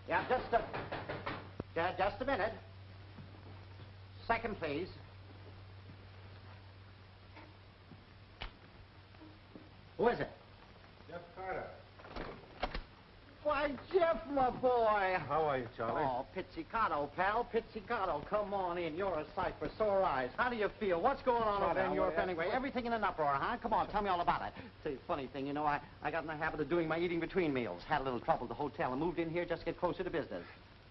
Yeah, just a minute. Second, please. Who is it? Jeff Carter. Why, Jeff, my boy. How are you, Charlie? Oh, pizzicato, pal, pizzicato. Come on in. You're a sight for sore eyes. How do you feel? What's going on over in Europe anyway? Everything in an uproar, huh? Come on, tell me all about it. Say, funny thing, you know, I got in the habit of doing my eating between meals. Had a little trouble at the hotel and moved in here just to get closer to business.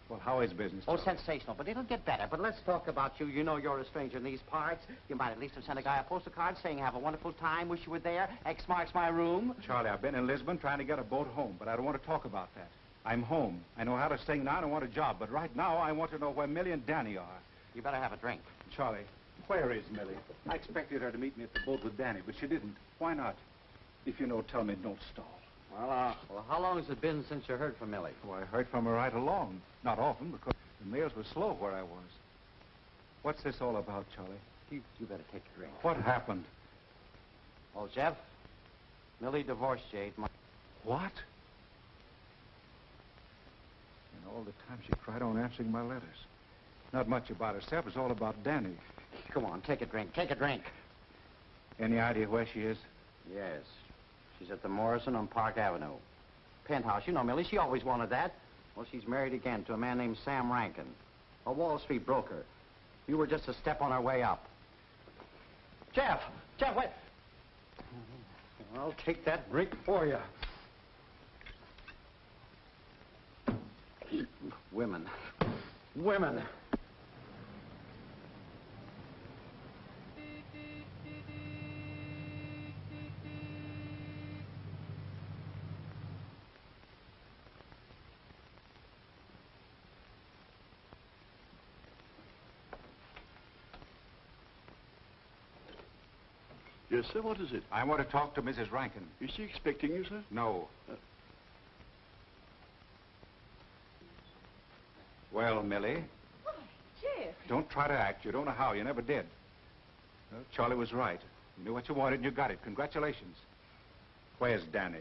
Well, how is business, Oh, Charlie? sensational, but it'll get better. But let's talk about you. You know you're a stranger in these parts. You might at least have sent a guy a postal card saying have a wonderful time, wish you were there, X marks my room. Charlie, I've been in Lisbon trying to get a boat home, but I don't want to talk about that. I'm home. I know how to sing now and I want a job, but right now I want to know where Millie and Danny are. You better have a drink. Charlie, where is Millie? I expected her to meet me at the boat with Danny, but she didn't. Why not? If you know, tell me, don't stall. Well, how long has it been since you heard from Millie? Oh, I heard from her right along. Not often, because the mails were slow where I was. What's this all about, Charlie? You better take a drink. What happened? Oh, Jeff, Millie divorced Jade. What? And all the time she cried on answering my letters. Not much about herself. It's all about Danny. Come on, take a drink. Take a drink. Any idea where she is? Yes. She's at the Morrison on Park Avenue. Penthouse. You know Millie. She always wanted that. Well, she's married again to a man named Sam Rankin, a Wall Street broker. You were just a step on our way up. Jeff, wait. I'll take that drink for you. Women. Yes, sir, what is it? I want to talk to Mrs. Rankin. Is she expecting you, sir? No. Well, Millie? Why, Jeff. Don't try to act. You don't know how. You never did. Well, Charlie was right. You knew what you wanted and you got it. Congratulations. Where's Danny?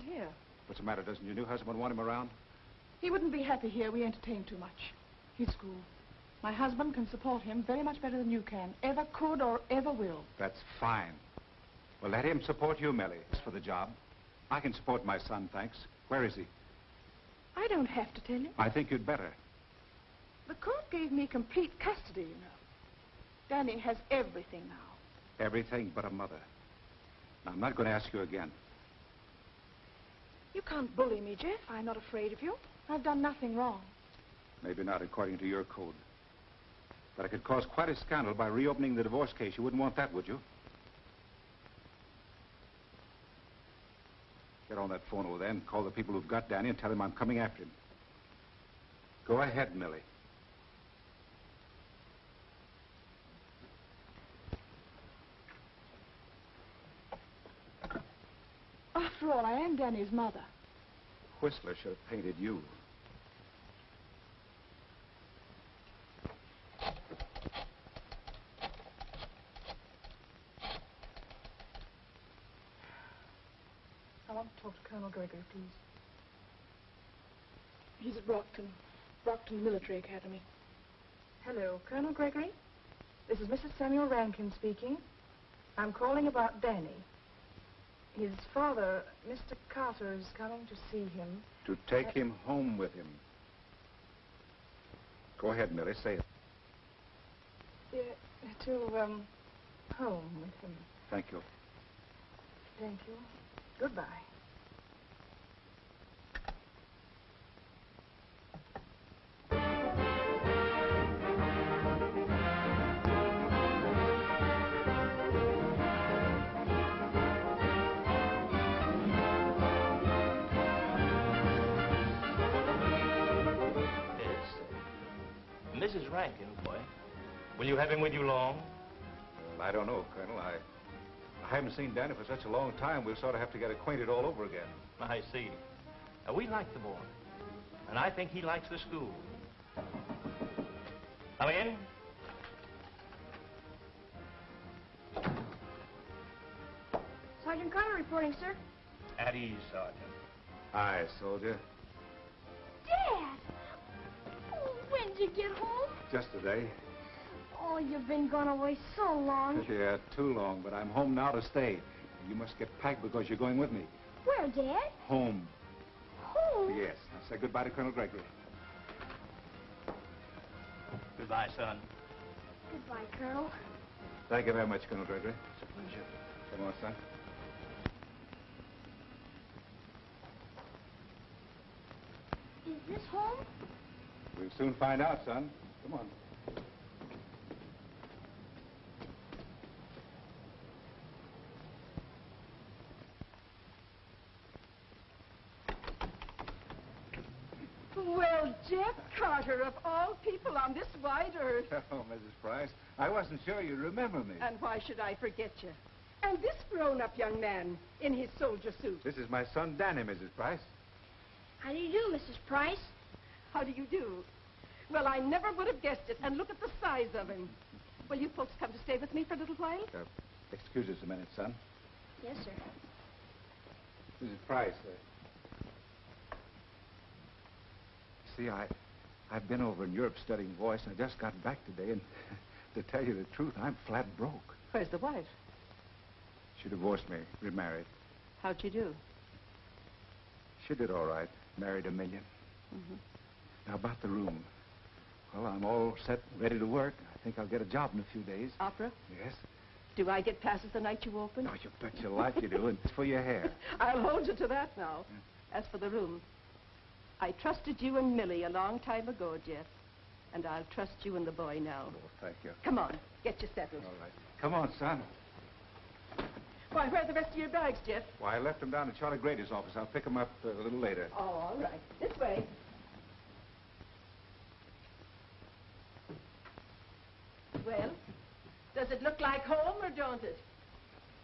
Here. What's the matter? Doesn't your new husband want him around? He wouldn't be happy here. We entertain too much. He's school. My husband can support him very much better than you can. Ever could or ever will. That's fine. Well, let him support you, Millie. As for the job, I can support my son, thanks. Where is he? I don't have to tell you. I think you'd better. The court gave me complete custody, you know. Danny has everything now. Everything but a mother. Now, I'm not going to ask you again. You can't bully me, Jeff. I'm not afraid of you. I've done nothing wrong. Maybe not according to your code. But I could cause quite a scandal by reopening the divorce case. You wouldn't want that, would you? Get on that phone over there and call the people who've got Danny and tell him I'm coming after him. Go ahead, Millie. After all, I am Danny's mother. Whistler should have painted you. I want to talk to Colonel Gregory, please. He's at Brockton Military Academy. Hello, Colonel Gregory. This is Mrs. Samuel Rankin speaking. I'm calling about Danny. His father, Mr. Carter, is coming to see him. To take him home with him. Go ahead, Millie, say it. Yeah, to, home with him. Thank you. Thank you. Goodbye. Mrs. Rankin, boy. Will you have him with you long? Well, I don't know, Colonel. I haven't seen Danny for such a long time. We'll sort of have to get acquainted all over again. I see. We like the boy. And I think he likes the school. Come in. Sergeant Carter reporting, sir. At ease, Sergeant. Hi, soldier. Jeff! did you get home? Just today. Oh, you've been gone away so long. Yeah, too long, but I'm home now to stay. You must get packed because you're going with me. Where, Dad? Home. Home? Yes. Now say goodbye to Colonel Gregory. Goodbye, son. Goodbye, Colonel. Thank you very much, Colonel Gregory. It's a pleasure. Come on, son. Is this home? We'll soon find out, son. Come on. Well, Jeff Carter, of all people on this wide earth. Oh, Mrs. Price, I wasn't sure you'd remember me. And why should I forget you? And this grown-up young man in his soldier suit. This is my son, Danny, Mrs. Price. How do you do, Mrs. Price? How do you do? Well, I never would have guessed it. And look at the size of him. Will you folks come to stay with me for a little while? Excuse us a minute, son. Yes, sir. Mrs. Price, see, I've been over in Europe studying voice, and I just got back today, and to tell you the truth, I'm flat broke. Where's the wife? She divorced me, remarried. How'd you do? She did all right, married $1 million. Now, about the room. Well, I'm all set, ready to work. I think I'll get a job in a few days. Opera? Yes? Do I get passes the night you open? Oh, you bet your life you do, and it's for your hair. I'll hold you to that now. As for the room, I trusted you and Millie a long time ago, Jeff. And I'll trust you and the boy now. Oh, thank you. Come on, get you settled. All right. Come on, son. Why, where are the rest of your bags, Jeff? Why, I left them down at Charlie Grady's office. I'll pick them up a little later. Oh, all right. This way. Well, does it look like home or don't it?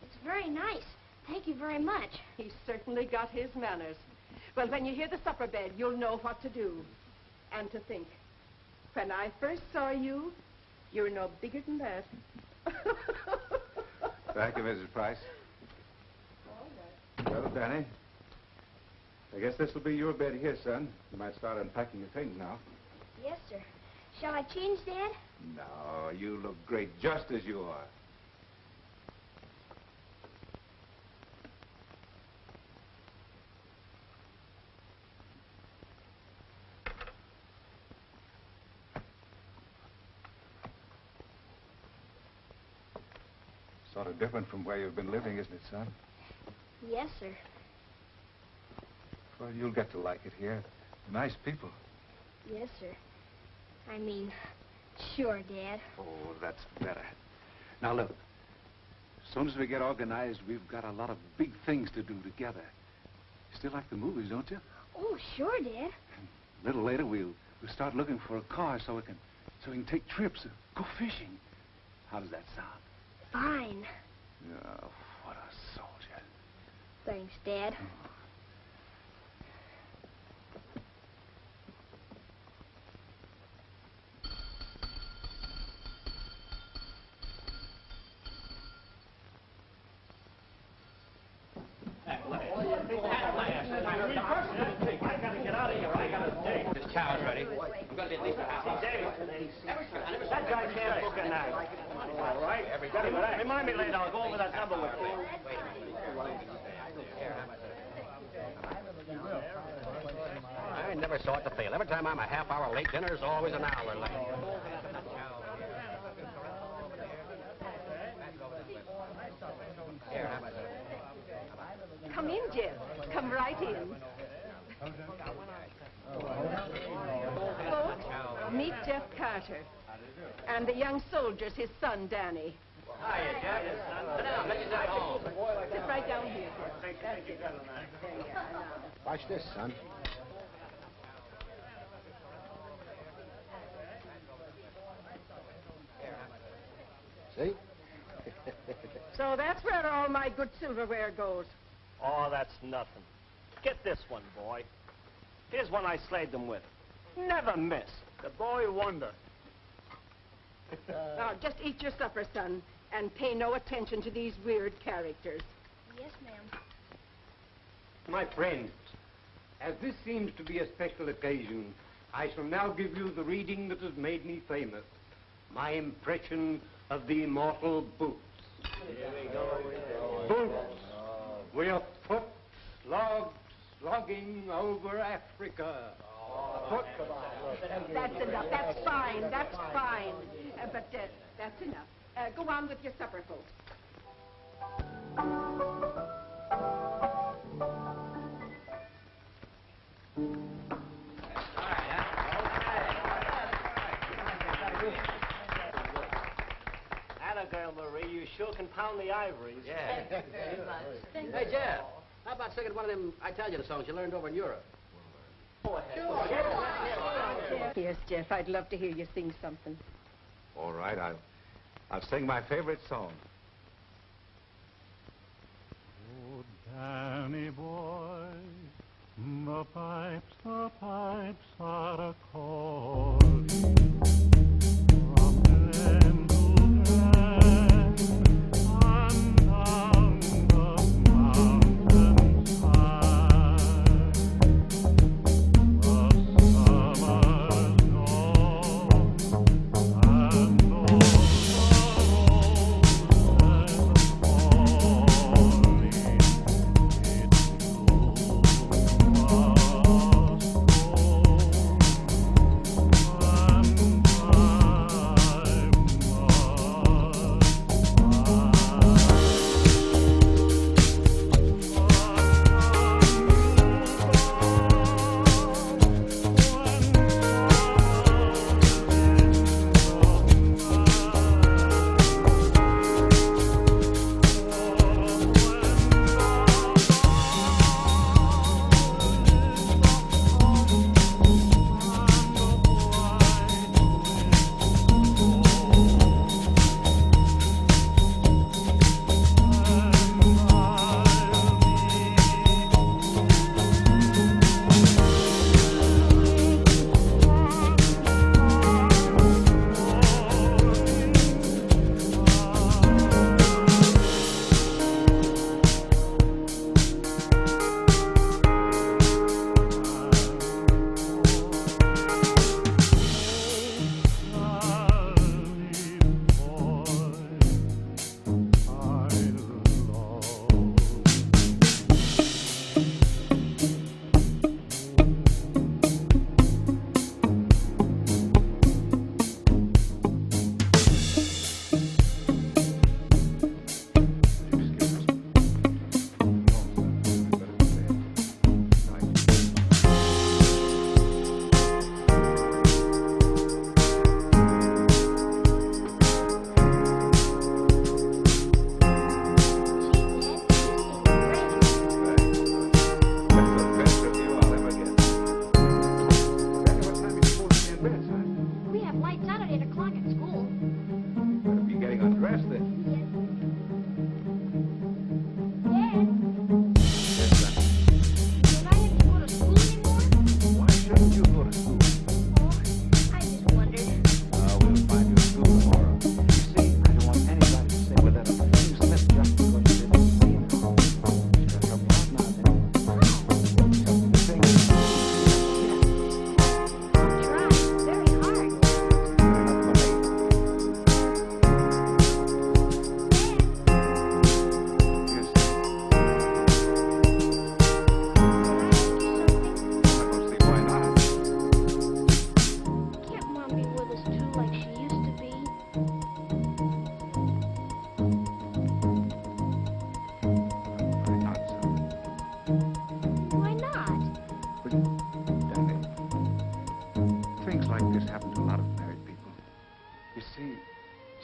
It's very nice. Thank you very much. He's certainly got his manners. Well, when you hear the supper bell, you'll know what to do. And to think. When I first saw you, you were no bigger than that. Thank you, Mrs. Price. All right. Well, Danny, I guess this will be your bed here, son. You might start unpacking your things now. Yes, sir. Shall I change, Dad? No, you look great just as you are. Sort of different from where you've been living, isn't it, son? Yes, sir. Well, you'll get to like it here. Nice people. Yes, sir. I mean, sure, Dad. Oh, that's better. Now, look. As soon as we get organized, we've got a lot of big things to do together. You still like the movies, don't you? Oh, sure, Dad. A little later, we'll start looking for a car so we can take trips, go fishing. How does that sound? Fine. Oh, what a soldier. Thanks, Dad. This chow's ready. I'm going to be at least a half hour. That guy can't book a night. All right. Remind me later. I'll go over that number with you. I never saw it to fail. Every time I'm a half hour late, dinner's always an hour late. Come in, Jeff. Come right in. Folks, meet Jeff Carter. And the young soldier's his son, Danny. Hiya, Jeff. Sit down. Let you down home. Sit right down here. That's it. There you are. Now. Watch this, son. See? So that's where all my good silverware goes. Oh, that's nothing. Get this one, boy. Here's one I slayed them with. Never miss. The boy wonder. Now, just eat your supper, son, and pay no attention to these weird characters. Yes, ma'am. My friends, as this seems to be a special occasion, I shall now give you the reading that has made me famous. My impression of the immortal Boots. Boots, we are foot slogging over Africa. That's enough. That's fine. That's fine. But that's enough. Go on with your supper, folks. Atta girl, Marie. You sure can pound the ivories. Yeah. Thank you very much. Hey, Jeff, how about singing one of them Italian songs you learned over in Europe? Yes, Jeff, I'd love to hear you sing something. All right, I'll sing my favorite song. Oh, Danny boy, the pipes are a-calling. From glen to glen, and down the mountain side. The summer's gone, and all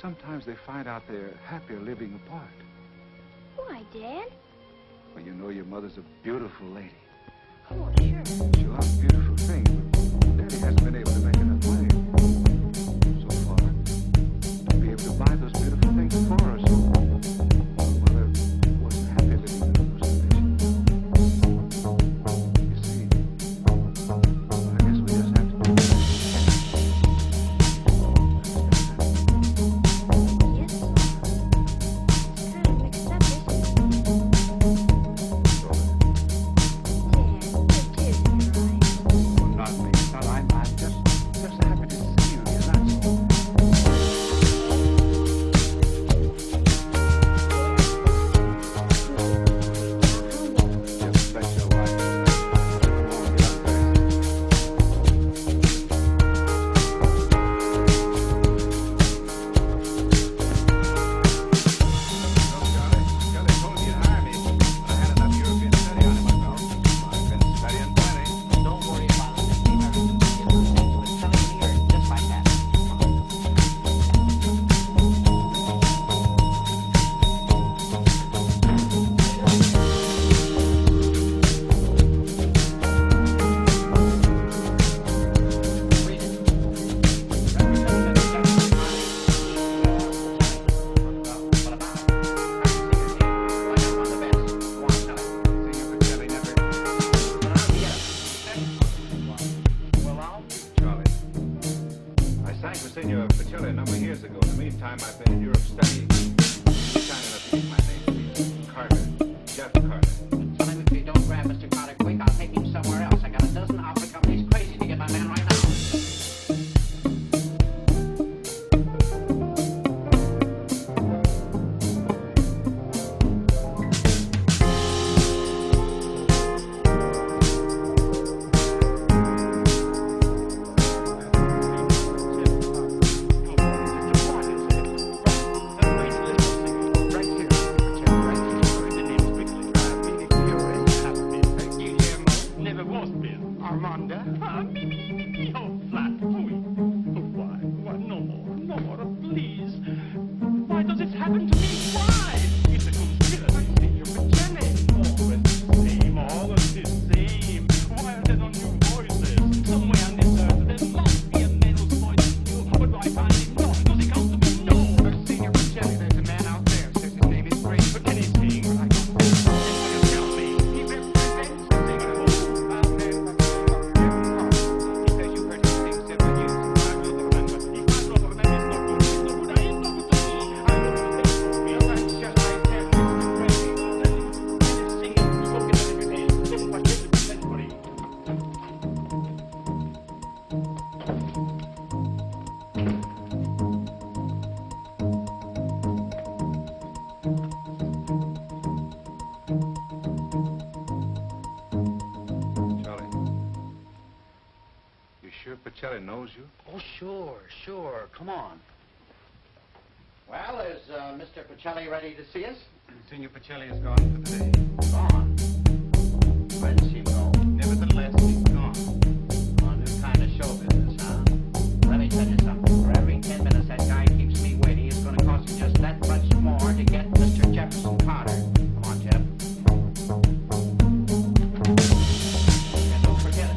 Sometimes they find out they're happier living apart. Why, Dad? Well, you know your mother's a beautiful lady. Oh, sure. She loves beautiful things, but Daddy hasn't been able to make enough money so far to be able to buy those beautiful things for her. So Mother wasn't happy living under those conditions. You see, I guess we just have to do that. Yes, sir. It's kind of mixed up, isn't it? Dad, it is right. Well, not me. Not I'm Pacelli a number of years ago. In the meantime, I've been in Europe studying. Be kind enough to use my name, please. Carter. Jeff Carter. Tell him if you don't grab Mr. Carter quick, I'll take him somewhere else. I got a dozen opera companies crazy to get my man right now. Pacelli knows you? Oh, sure. Come on. Well, is Mr. Pacelli ready to see us? Senor Pacelli is gone for the day. Gone? I didn't see him go. Nevertheless, he's gone. Oh, new kind of show business, huh? Let me tell you something. For every 10 minutes that guy keeps me waiting, it's going to cost him just that much more to get Mr. Jefferson Carter. Come on, Jeff. And don't forget it.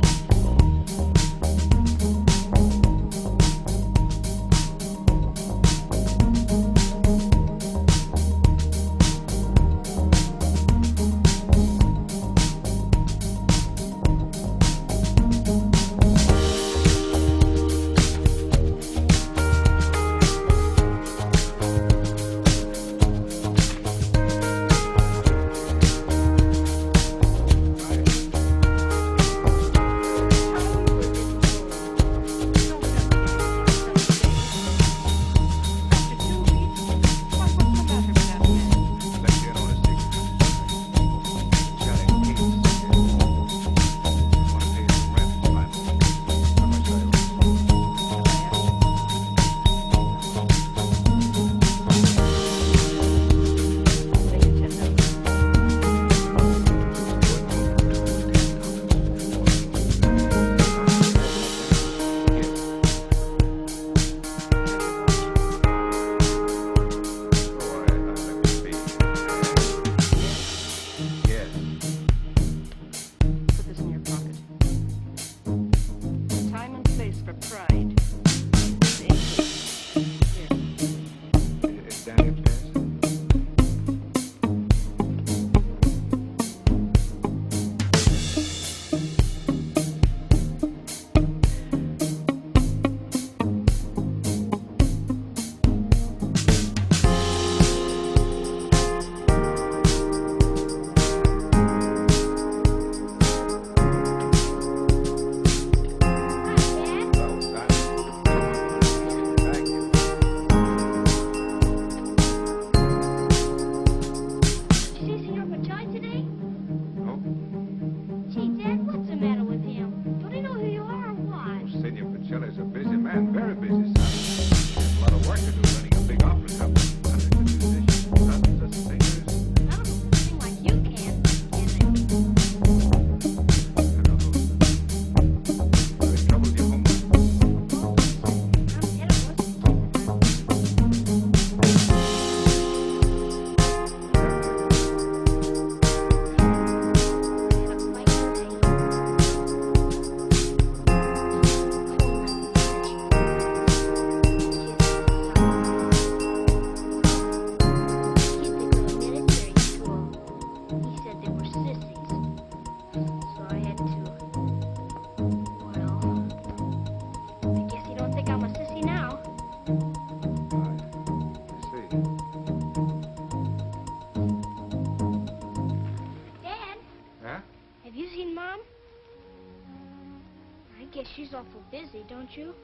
she's awful busy, don't you?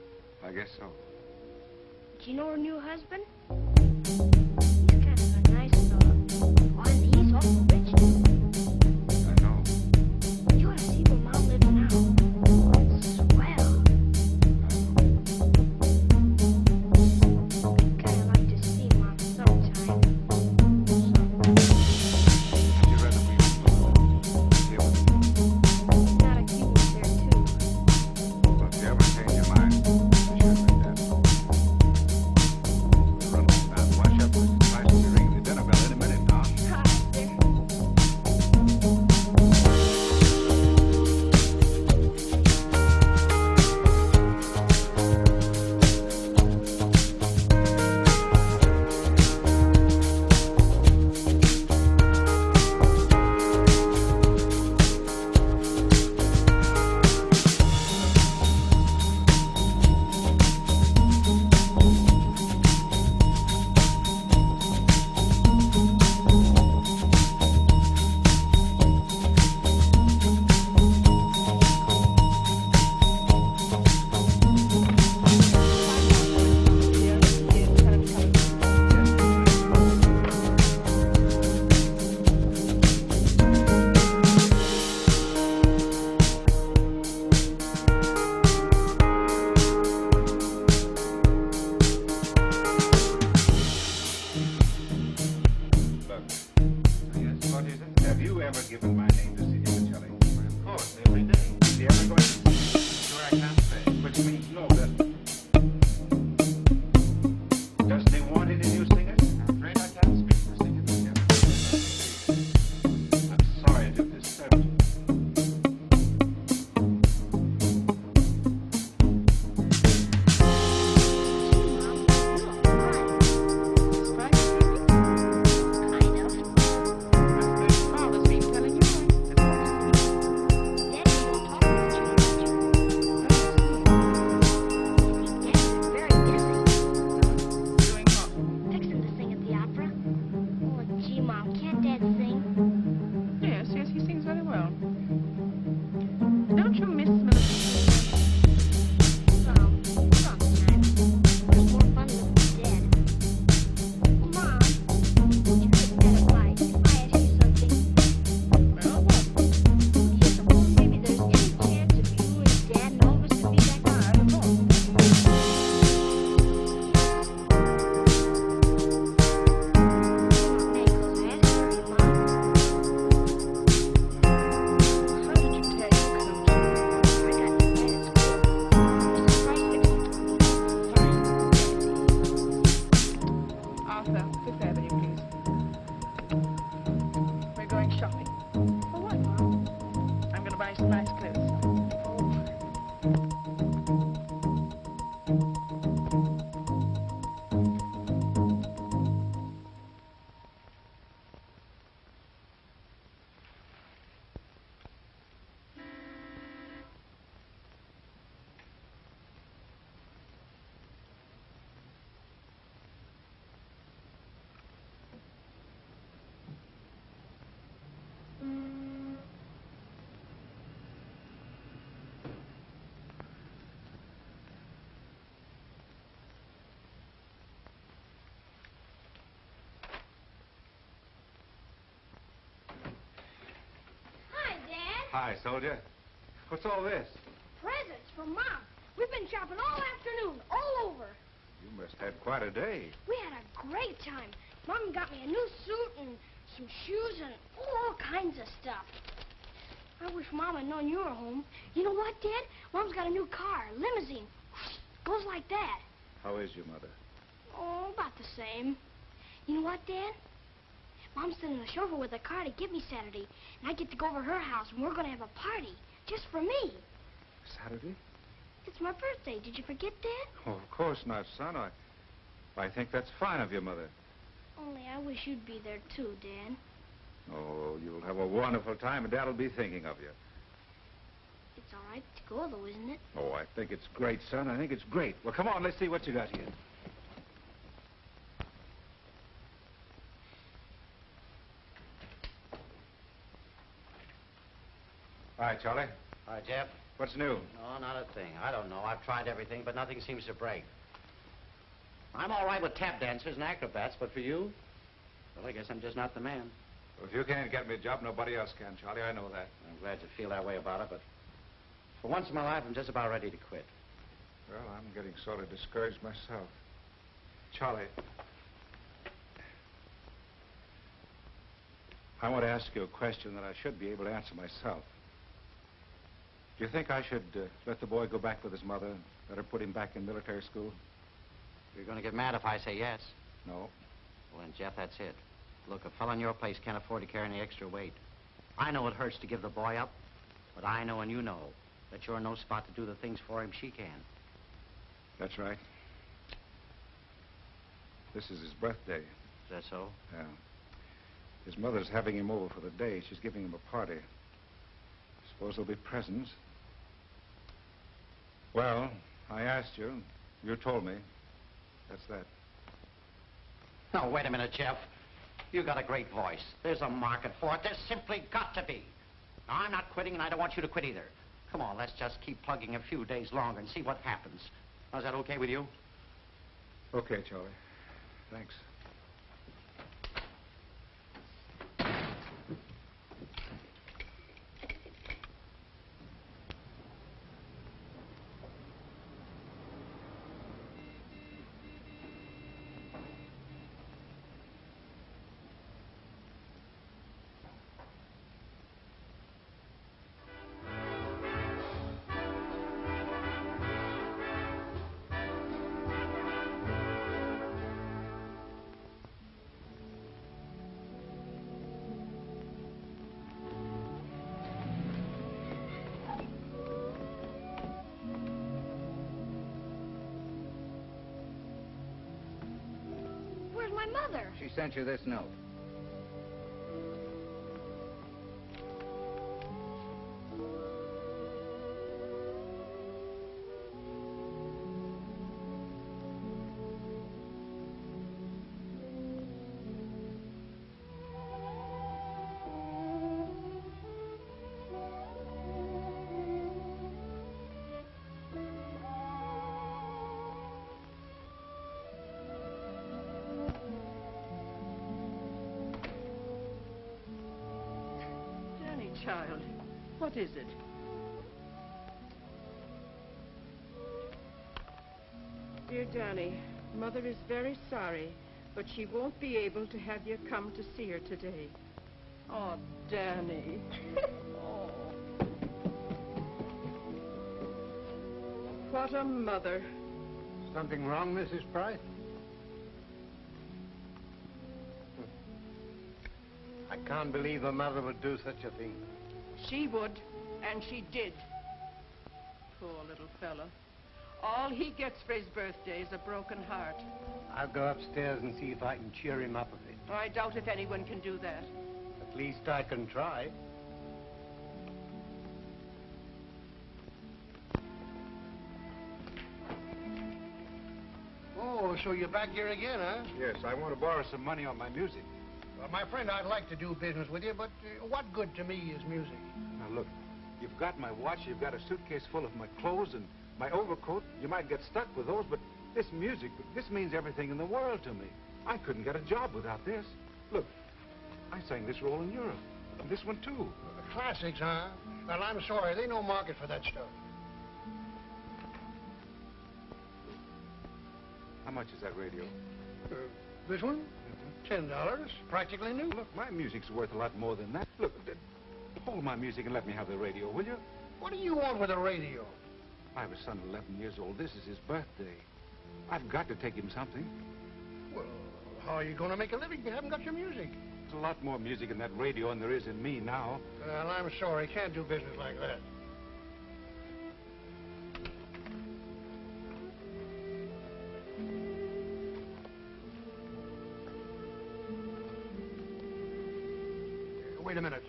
I guess so. Do you know her new husband? He's kind of a nice fellow. Oh, and he's awful rich, too. I know. You ought to see where Mom lives now. Oh, it's swell. I'd kind of like to see Mom sometime. You'd rather we here with me. Not if you was there, too. Well, if you ever change your mind, you should let Dad know. Run along now. Wash up. Mrs. Price will be ringing the dinner bell any minute now. All right, dear. Look. Yes, what is it? Have you ever given my name to Signor Celli? Of course, every day. Is he ever going to see you? Sure, I can't say. Which means no, doesn't it? Doesn't he want any new singers? I'm afraid I can't speak for Signor Celli. I'm sorry to disturb you. Fixing to sing at the opera. Oh, gee, Mom, can't Dad sing? Yes, yes, he sings very well. Don't you miss Millicent? Well, sometimes. It's more fun with Dad. Mom, you couldn't get it right. If I ask you something, Well, what? do you suppose maybe there's any chance of you and Dad and Elvis could be back I don't know. How did you tell you come to? Arthur, Fifth Avenue, please. We're going shopping. For what, Mom? I'm going to buy some nice clothes. Hi, Dad. Hi, soldier. What's all this? Presents for Mom. We've been shopping all afternoon, all over. You must have quite a day. We had a great time. Mom got me a new suit and some shoes and all kinds of stuff. I wish Mom had known you were home. You know what, Dad? Mom's got a new car, a limousine. Goes like that. How is your mother? Oh, about the same. You know what, Dad? Mom's sending a chauffeur with a car to get me Saturday, and I get to go over her house, and we're going to have a party, just for me. Saturday? It's my birthday. Did you forget, Dad? Oh, of course not, son. I think that's fine of your mother. Only I wish you'd be there, too, Dad. Oh, you'll have a wonderful time, and Dad'll be thinking of you. It's all right to go, though, isn't it? Oh, I think it's great, son. I think it's great. Well, come on, let's see what you got here. All right, Charlie. All right, Jeff. What's new? No, not a thing. I don't know. I've tried everything, but nothing seems to break. I'm all right with tap dancers and acrobats, but for you? Well, I guess I'm just not the man. Well, if you can't get me a job, nobody else can, Charlie. I know that. I'm glad you feel that way about it, but for once in my life, I'm just about ready to quit. Well, I'm getting sort of discouraged myself. Charlie, I want to ask you a question that I should be able to answer myself. Do you think I should let the boy go back with his mother and let her put him back in military school? You're going to get mad if I say yes. No. Well, then, Jeff, that's it. Look, a fellow in your place can't afford to carry any extra weight. I know it hurts to give the boy up, but I know and you know that you're in no spot to do the things for him she can. That's right. This is his birthday. Is that so? Yeah. His mother's having him over for the day. She's giving him a party. Suppose there'll be presents. Well, I asked you. You told me. That's that. No, wait a minute, Jeff. You got a great voice. There's a market for it. There's simply got to be. Now, I'm not quitting, and I don't want you to quit either. Come on, let's just keep plugging a few days longer and see what happens. Now, is that okay with you? Okay, Charlie. Thanks. Where's my mother? She sent you this note. Child, what is it? Dear Danny, Mother is very sorry, but she won't be able to have you come to see her today. Oh, Danny. Oh. What a mother. Something wrong, Mrs. Price? I can't believe a mother would do such a thing. She would, and she did. Poor little fella. All he gets for his birthday is a broken heart. I'll go upstairs and see if I can cheer him up a bit. I doubt if anyone can do that. At least I can try. Oh, so you're back here again, huh? Yes, I want to borrow some money on my music. Well, my friend, I'd like to do business with you, but what good to me is music? Now, look, you've got my watch, you've got a suitcase full of my clothes and my overcoat. You might get stuck with those, but this music, this means everything in the world to me. I couldn't get a job without this. Look, I sang this role in Europe. And this one, too. Classics, huh? Well, I'm sorry. There's no market for that stuff. How much is that radio? This one? $10. Practically new. Look, my music's worth a lot more than that. Look, hold my music and let me have the radio, will you? What do you want with a radio? I have a son 11 years old. This is his birthday. I've got to take him something. Well, how are you going to make a living if you haven't got your music? There's a lot more music in that radio than there is in me now. Well, I'm sorry. Can't do business like that. Wait a minute.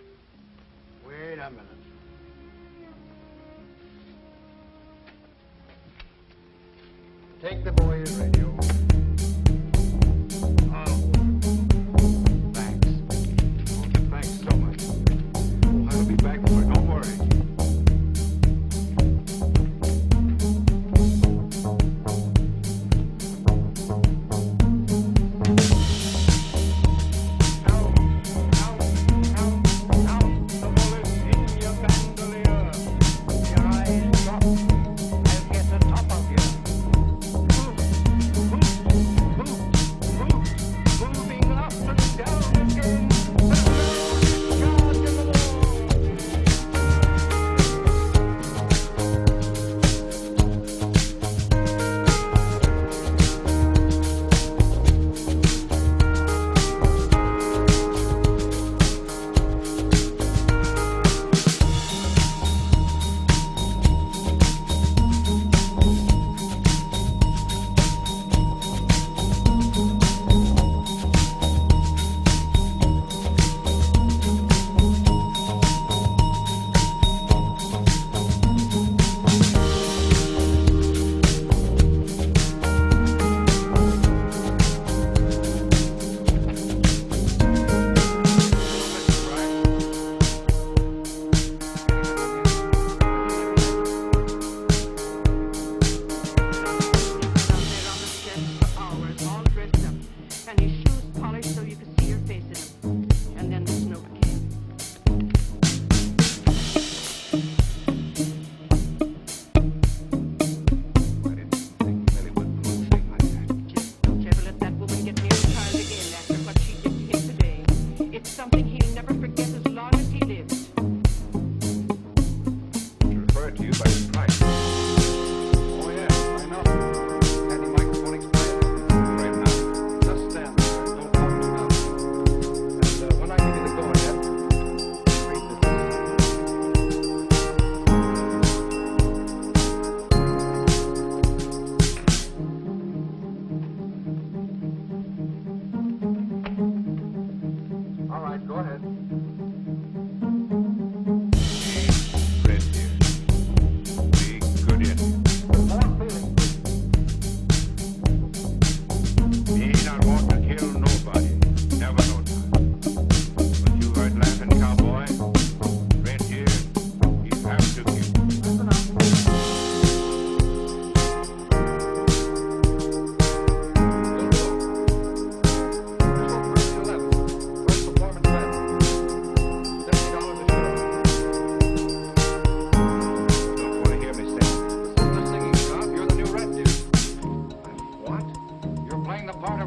Wait a minute. Take the boy's radio. Oh. Thanks. Oh, thanks so much. I'll be back for it. Don't worry.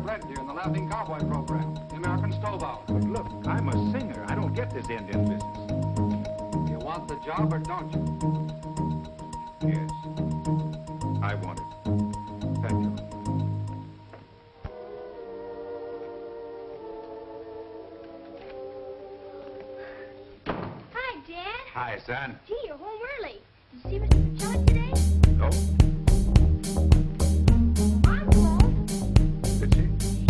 Red Deer in the Laughing Cowboy program, the American Stove Out. But look, I'm a singer. I don't get this Indian business. You want the job or don't you? Yes. I want it. Thank you. Hi, Dad. Hi, son. Gee, you're home early. Did you see Mr. Pacelli today? No? Mom called. Did she?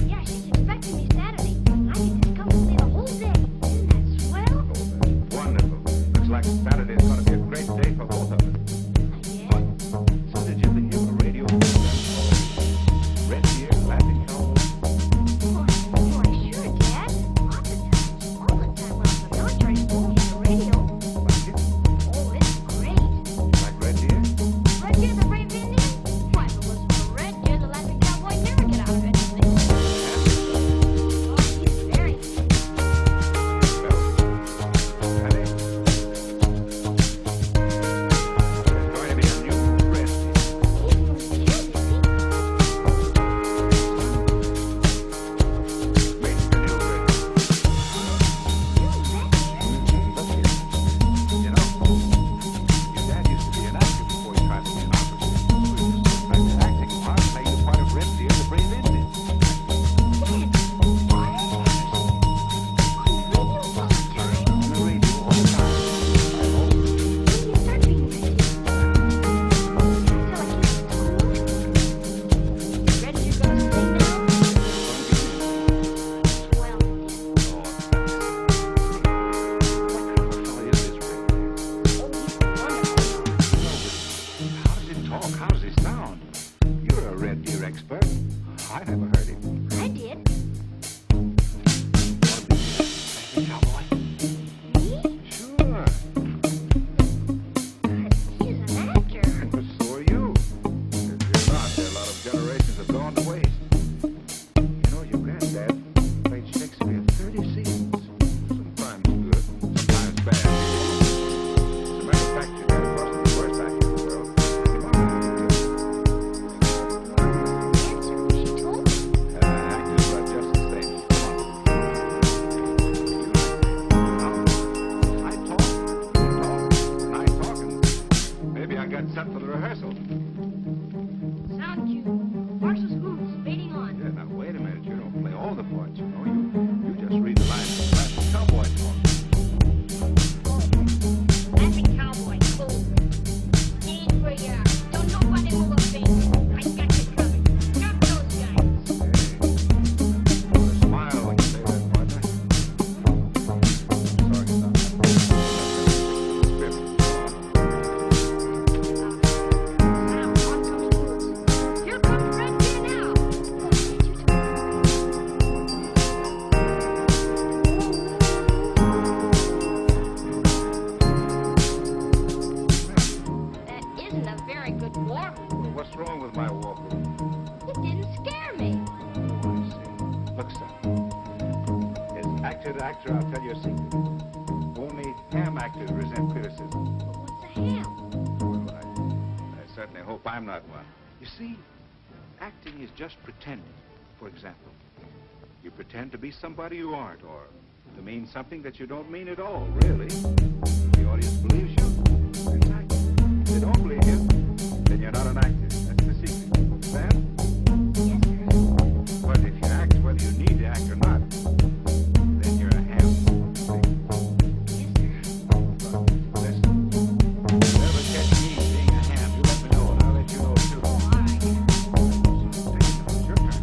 Yeah, she's expecting me Saturday. I can just come and stay the whole day. Isn't that swell? Wonderful. Looks like Saturday is going to be a great day for both of us. Yeah. So did you ever hear a radio program called Red Deer Laughing Cowboy? Boy, sure, Dad. Lots of times. All the time when I was in the military school, on the radio. Like it? Oh, it's great. Like Red Deer? Red Deer the Brave Indian? Why, if it wasn't for Red Deer, the Laughing Cowboy never get out of anything. Oh, he's very Well, honey, there's going to be a new Red Deer. Make the new Red Deer. You know, your dad used to be an actor before he tried to be an officer. Like the acting part, playing the part of Red Deer, the Brave Indian. On the radio all the time. How does he talk? How does he sound? You're a Red Deer expert. I never heard him. I did. Cowboy? Sure. He's an actor. But so are you. If you're not, there are a lot of generations have gone to waste. You know, your granddad played Shakespeare 30 seasons. Sometimes good, sometimes bad. As a matter of fact, your dad wasn't the worst actor in the world. He might have been She told me. good. Actors are just the same. Come on. I talk, and I talk, and maybe I got set for the rehearsal. Sound cue. Marshall's Boots, fading on. Yeah, now wait a minute. You don't play all the parts, you know. You just read the lines of classic cowboy talk. Laughing Cowboy, cool. Ain't where you are. Don't nobody move a finger. I got you covered. Drop those guys. Put a smile when you say that, partner. Sorry, son. Script. Now, oncoming Boots. Here comes Red Deer now. That isn't a very good war whoop. What's wrong with my war whoop? It didn't scare me. Oh, I see. Look, son. As actor to actor, I'll tell you a secret. Only ham actors resent criticism. But what's a ham? Well, I certainly hope I'm not one. You see, acting is just pretending. For example, you pretend to be somebody you aren't, or to mean something that you don't mean at all, really. The audience believes you, it's acting. If they don't believe you, then you're not an actor. That's the secret. Understand? Yes, sir. But if you act whether you need to act or not, then you're a ham. See? Yes, sir. Listen, if you ever catch me being a ham, you let me know, and I'll let you know too. Oh, all right. It's your turn.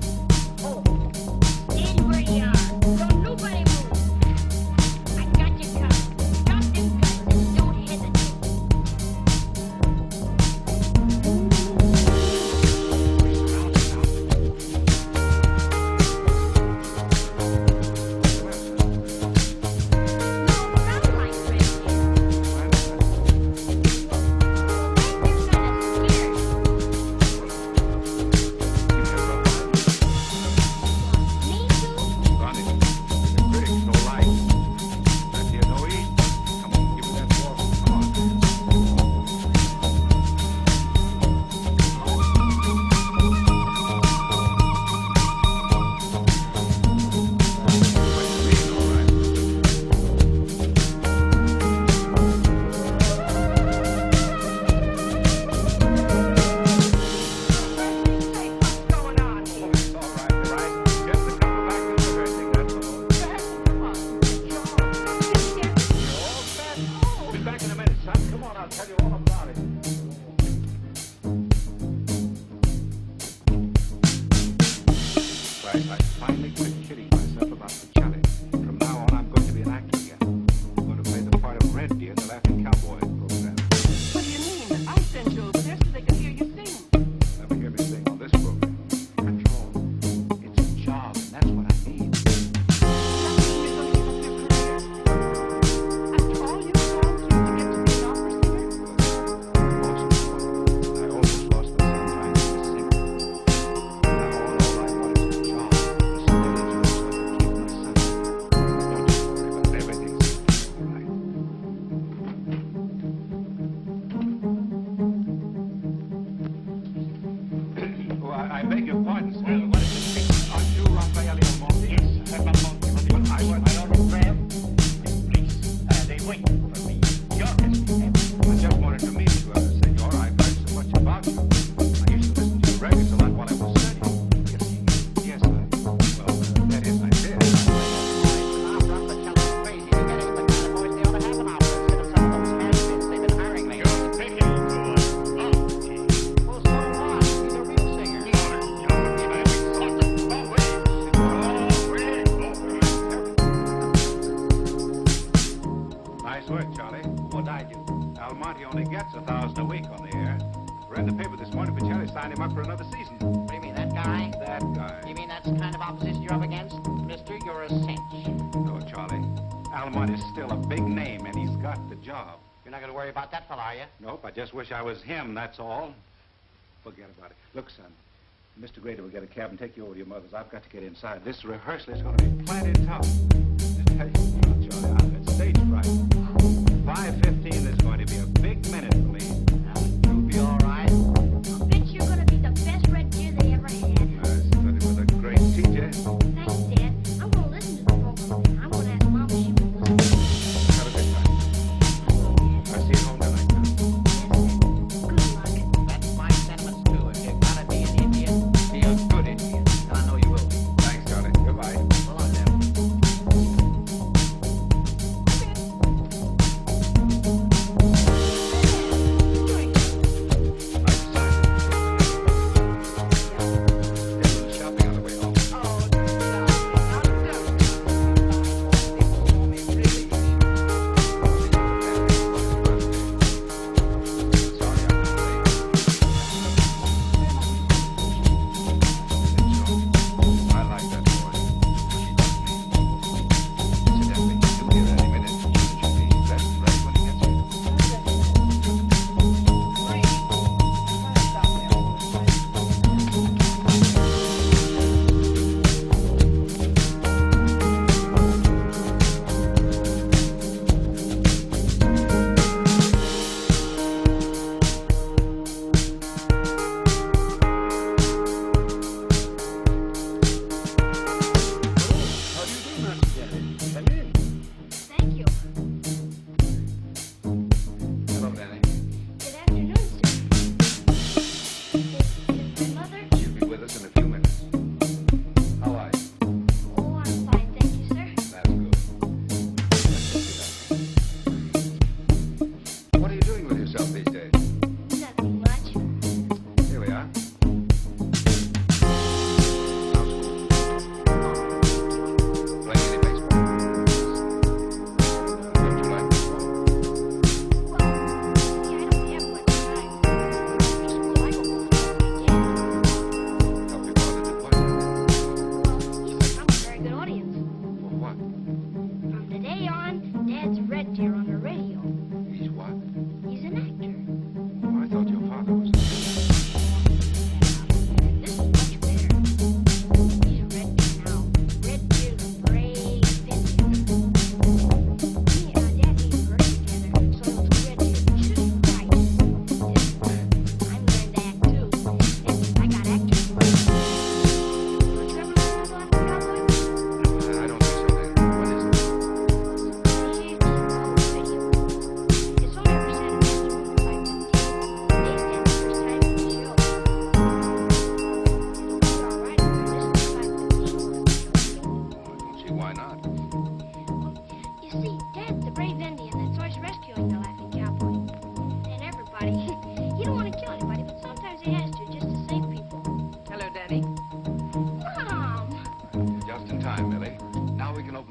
Oh, stand where you are. Don't nobody move. I got you covered. Drop them guns and don't hesitate. I finally quit kidding myself about Charlie. From now on, I'm going to be an actor again. I'm going to play the part of Red Deer in the Laughing Cowboy program. What do you mean? I sent you over there so they could hear you sing. Never hear me sing on this program. Control. It's a job, and that's what I need. After all you've gone through to get to be an opera singer? I almost lost my son trying to be a singer. Now all I want is a job, a steady job so I can keep my son. Don't you worry about it. Everything's all right. Oh, I beg your pardon, sir. What is it? Are you Raphael Monti? Yes, I'm Monti. But I autograph. Please. They wait for me. You're I just wanted to meet you, senor. I've heard so much about you. I used to listen to your records a lot while I was studying. Yes, well, that is, I did. Opera, but tell them crazy. They're getting the kind of boys they ought to have an opera instead of some of those has-beens they've been hiring lately. You're picking good. Well, so what? He's a real singer. Nice work, Charlie. What'd I do? Almonte only gets $1,000 a week on the air. Read the paper this morning, but Charlie signed him up for another season. What do you mean, that guy? That guy. You mean that's the kind of opposition you're up against? Mister, you're a cinch. No, Charlie. Almonte's still a big name, and he's got the job. You're not going to worry about that fella, are you? Nope, I just wish I was him, that's all. Forget about it. Look, son, Mr. Grader will get a cab and take you over to your mother's. I've got to get inside. This rehearsal is going to be planted tough. Just tell you what, Charlie, I've got stage fright. 5:15 is going to be a big minute for me. You'll be all right. I'll bet you're going to be the best Red Deer they ever had. I studied with a great teacher. Thanks, Dad. I'm going to listen to the program. I'm going to ask Mom if she will listen. Have a good time. I'll see you home tonight. Good luck. That's my sentiments, too. If you're going to be an Indian, be a good Indian. And I know you will be. Thanks, Charlie. Goodbye. So long, then.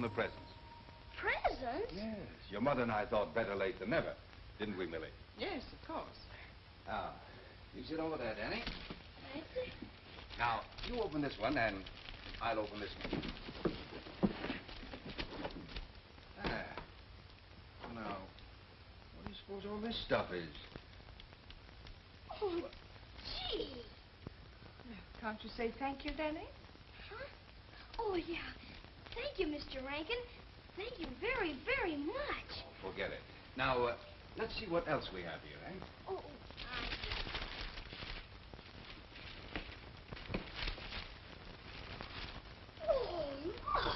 the presents. Presents? Yes. Your mother and I thought better late than never. Didn't we, Millie? Yes, of course. Now, you sit over there, Danny. Thank you. Now, you open this one, and I'll open this one. Now, what do you suppose all this stuff is? Oh, gee. Can't you say thank you, Danny? Huh? Oh, yeah. Thank you, Mr. Rankin. Thank you very, very much. Oh, forget it. Now, let's see what else we have here, eh? Oh, oh, look.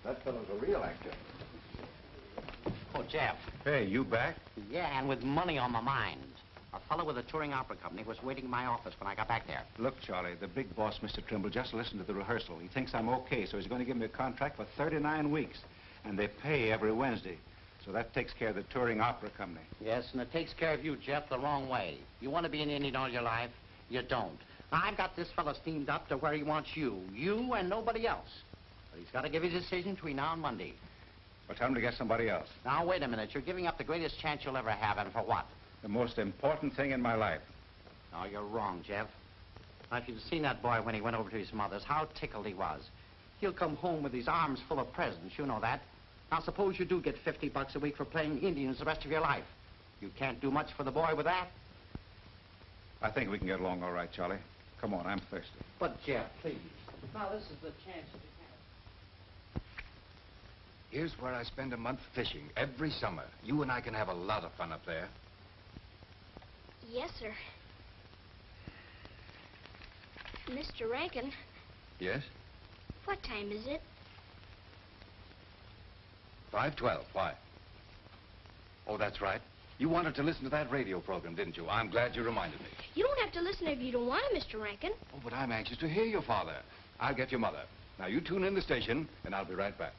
That fellow's a real actor. Oh, Jeff. Hey, you back? Yeah, and with money on my mind. A fellow with a touring opera company was waiting in my office when I got back there. Look, Charlie, the big boss, Mr. Trimble, just listened to the rehearsal. He thinks I'm okay, so he's going to give me a contract for 39 weeks. And they pay every Wednesday. So that takes care of the touring opera company. Yes, and it takes care of you, Jeff, the wrong way. You want to be an Indian all your life? You don't. I've got this fellow steamed up to where he wants you. You and nobody else. But he's got to give his decision between now and Monday. Well, tell him to get somebody else. Now, wait a minute. You're giving up the greatest chance you'll ever have, and for what? The most important thing in my life. No, you're wrong, Jeff. Now, if you'd seen that boy when he went over to his mother's, how tickled he was. He'll come home with his arms full of presents, you know that. Now, suppose you do get $50 a week for playing Indians the rest of your life. You can't do much for the boy with that. I think we can get along all right, Charlie. Come on, I'm thirsty. But, Jeff, please. Now, this is the chance that you have. Here's where I spend a month fishing every summer. You and I can have a lot of fun up there. Yes, sir. Mr. Rankin, Yes? what time is it? 5:12. Why? Oh, that's right. You wanted to listen to that radio program, didn't you? I'm glad you reminded me. You don't have to listen if you don't want to, Mr. Rankin. Oh, but I'm anxious to hear your father. I'll get your mother. Now, you tune in the station, and I'll be right back.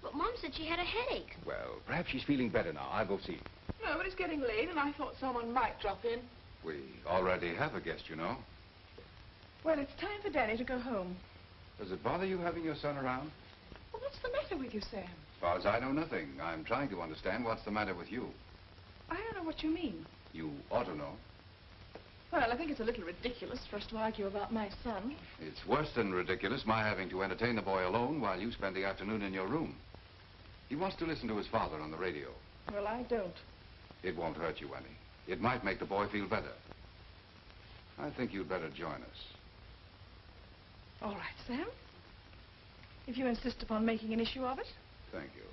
But Mom said she had a headache. Well, perhaps she's feeling better now. I'll go see. No, but it's getting late, and I thought someone might drop in. We already have a guest, you know. Well, it's time for Danny to go home. Does it bother you having your son around? Well, what's the matter with you, Sam? As far as I know, nothing. I'm trying to understand what's the matter with you. I don't know what you mean. You ought to know. Well, I think it's a little ridiculous for us to argue about my son. It's worse than ridiculous, my having to entertain the boy alone while you spend the afternoon in your room. He wants to listen to his father on the radio. Well, I don't. It won't hurt you any. It might make the boy feel better. I think you'd better join us. All right, Sam. If you insist upon making an issue of it. Thank you.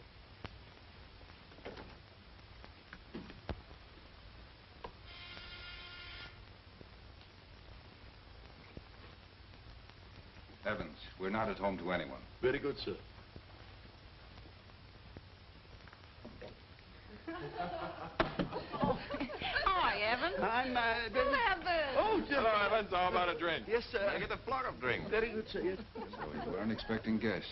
Evans, we're not at home to anyone. Very good, sir. Hi, Evan. I'm, We'll have the... Oh, Jim. Hello, Evans. How about a drink? Yes, sir. I get the flock of drink. Very good, sir. Yes. So you weren't expecting guests.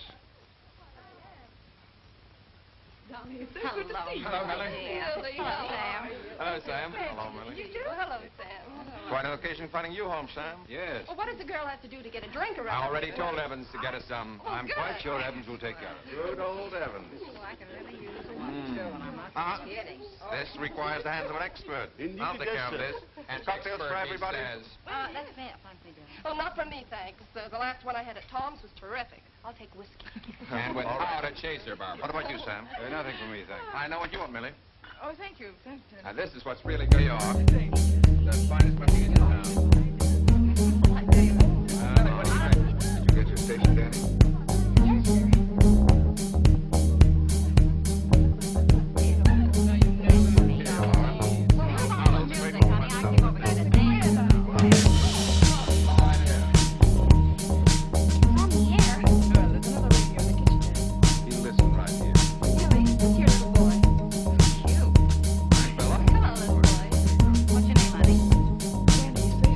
Danny, it's so good to see you. Hello, Millie. Hello, Sam. Hello, Sam. Hello, Millie. Hello, Sam. Quite an occasion finding you home, Sam. Yes. Well, what does the girl have to do to get a drink around I already here? told Evans to get us some. I'm good. quite sure Evans will take care of it. Good old Evans. Oh, I can really use one, too, and I'm not kidding. This requires the hands of an expert. Indeed I'll it take care of does, this. And cocktails for everybody. That's fair. Oh, not for me, thanks. The last one I had at Tom's was terrific. I'll take whiskey. And without a chaser, Barbara. What about you, Sam? Nothing for me, thanks. I know what you want, Millie. Oh, thank you. Thank you. Now, this is what's really good. New York. The finest machine in town. What do you think? Did you get your station, Danny? Yes, sir. From here. Well, there's another radio in the kitchen there. You listen right here. Here's the boy. Cute. Bella? Hello, little boy. What's your name, honey? Danny, you say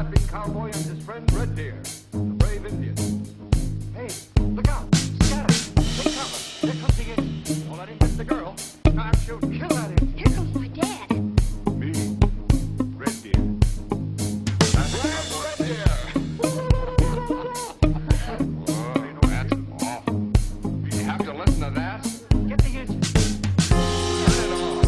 laughing cowboy and his friend Red Deer, the brave Indian. Hey, look out! Scatter! Take cover! Here comes the Indian. Don't let him hit the girl. Start shooting. Kill that Indian. Here comes my dad. Me, Red Deer. That's Red Deer. That's awful. You have to listen to that? Get the engine. Turn it off.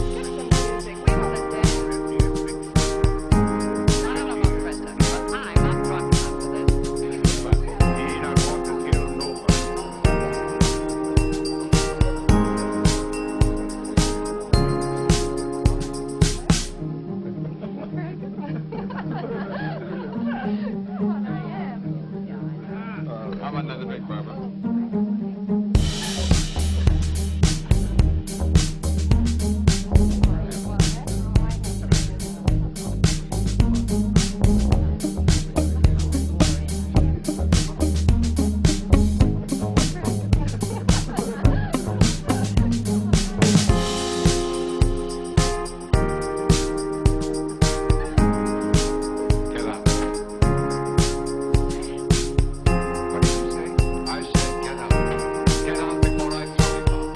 He not want to kill nobody. How about another drink, Barbara? Get out. What did you say? I said get out. Get out before I throw you out.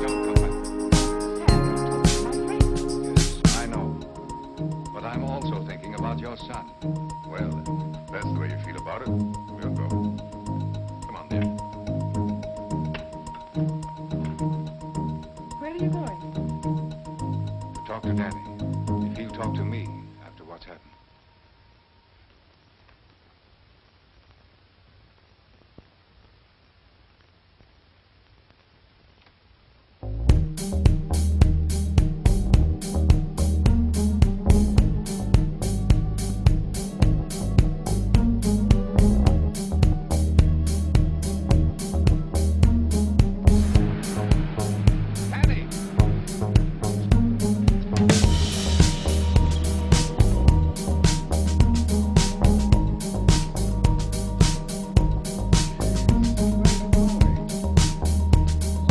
Don't come back. Yes, I know. But I'm also thinking about your son. Well, if that's the way you feel about it, we'll go. Come on, dear. Where are you going? To talk to Danny. If he'll talk to me after what's happened. Danny!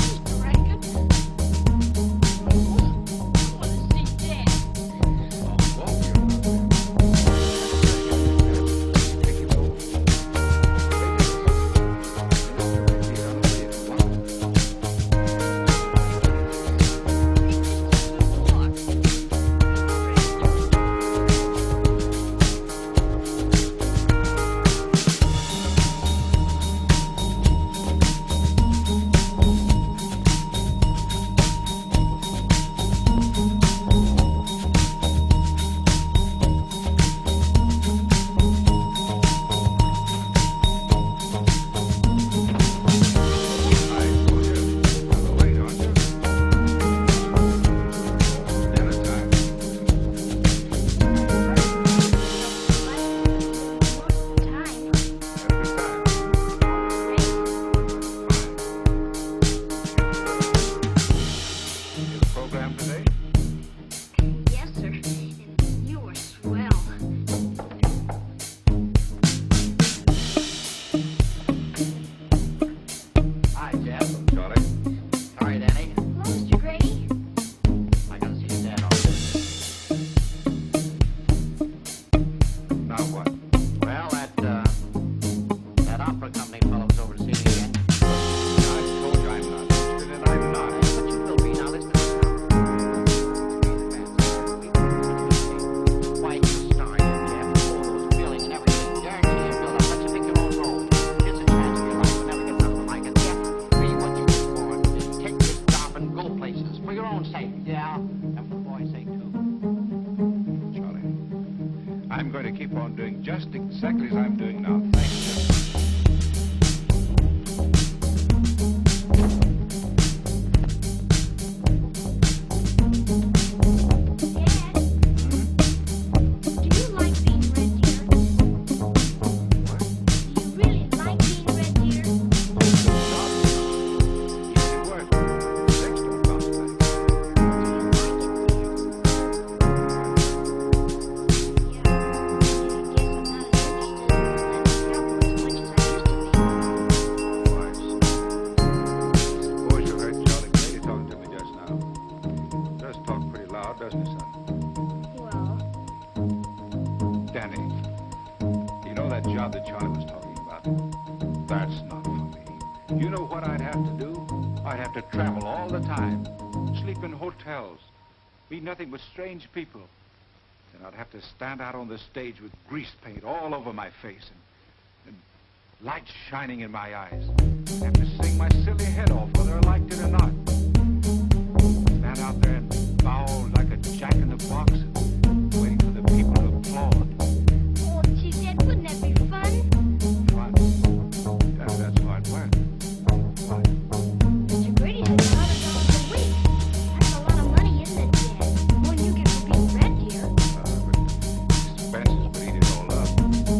Mr. Rankin. I want to see Dad. Time. Program today? Yes, sir. And you were swell. Hi, Jeff. Charlie? Sorry, Danny. Hello, Mr. Grady. I gotta see your dad on this. Now what? Well, that opera company fellow's over to see me again. I told you I'm not interested, and I'm not. But you will be. Now listen to this. Why you started, Jeff? All those feelings and everything. Guarantee you build up. Let you pick your own role. Here's a chance in your life. You'll never get nothing like it. Jeff, be what you look for. Just take this job and go places. For your own sake. Yeah. And for the boy's sake, too. Charlie, I'm going to keep on doing just exactly as I'm doing now. Thanks. Dad, do you like being Red Deer? Do you really like being Red Deer? Easy work. Sex don't cost money. Yeah, I guess I'm not as interested in letting help as much job that Charlie was talking about. That's not for me. You know what I'd have to do? I'd have to travel all the time, sleep in hotels, meet nothing but strange people. Then I'd have to stand out on the stage with grease paint all over my face and lights shining in my eyes. I'd have to sing my silly head off whether I liked it or not. Stand out there and bow like a jack-in-the-box, waiting for the people to applaud. Oh, gee, Dad, wouldn't that be fun? Fun. That's hard work. Why? Mr. Grady said $100 a week. That's a lot of money, isn't it, Dad? More than you get for being red here. But expenses would eat it all up.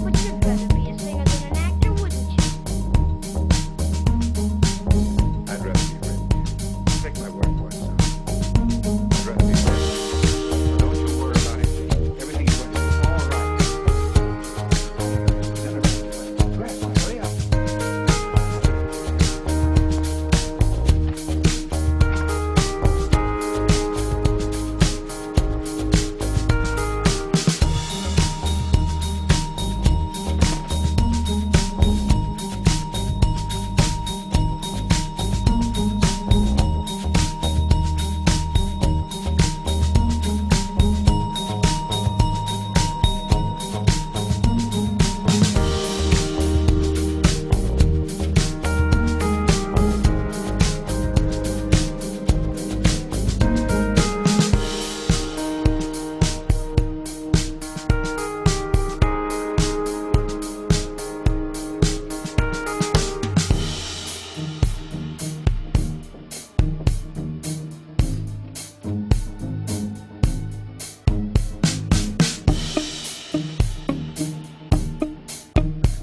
But you'd rather be a singer than an actor, wouldn't you? I'd rather be red. Take my word for it, son. I'd rather be red. But don't you worry about it. Everything's going to be all right. Dress, hurry up.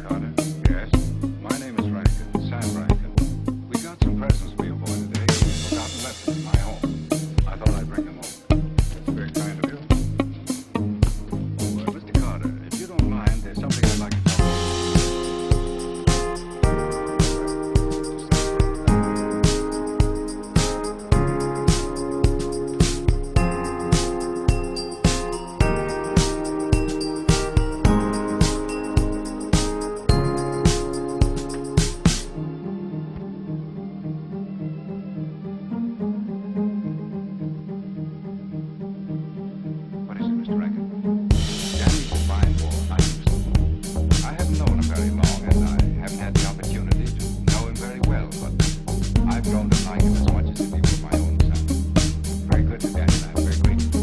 Carter? Yes? My name is Rankin, Sam Rankin. We got some presents for your boy today. He forgot and left them in my home. I thought I'd bring them over. That's very kind of you. Oh, Mr. Carter, if you don't mind, there's something I'd like to talk about. What is it, Mr. Rankin? Danny's a fine boy. I haven't known him very long, and I haven't had the opportunity to know him very well, but I've grown to like him as much as if he were my own son. Very good to Danny, and I'm very grateful.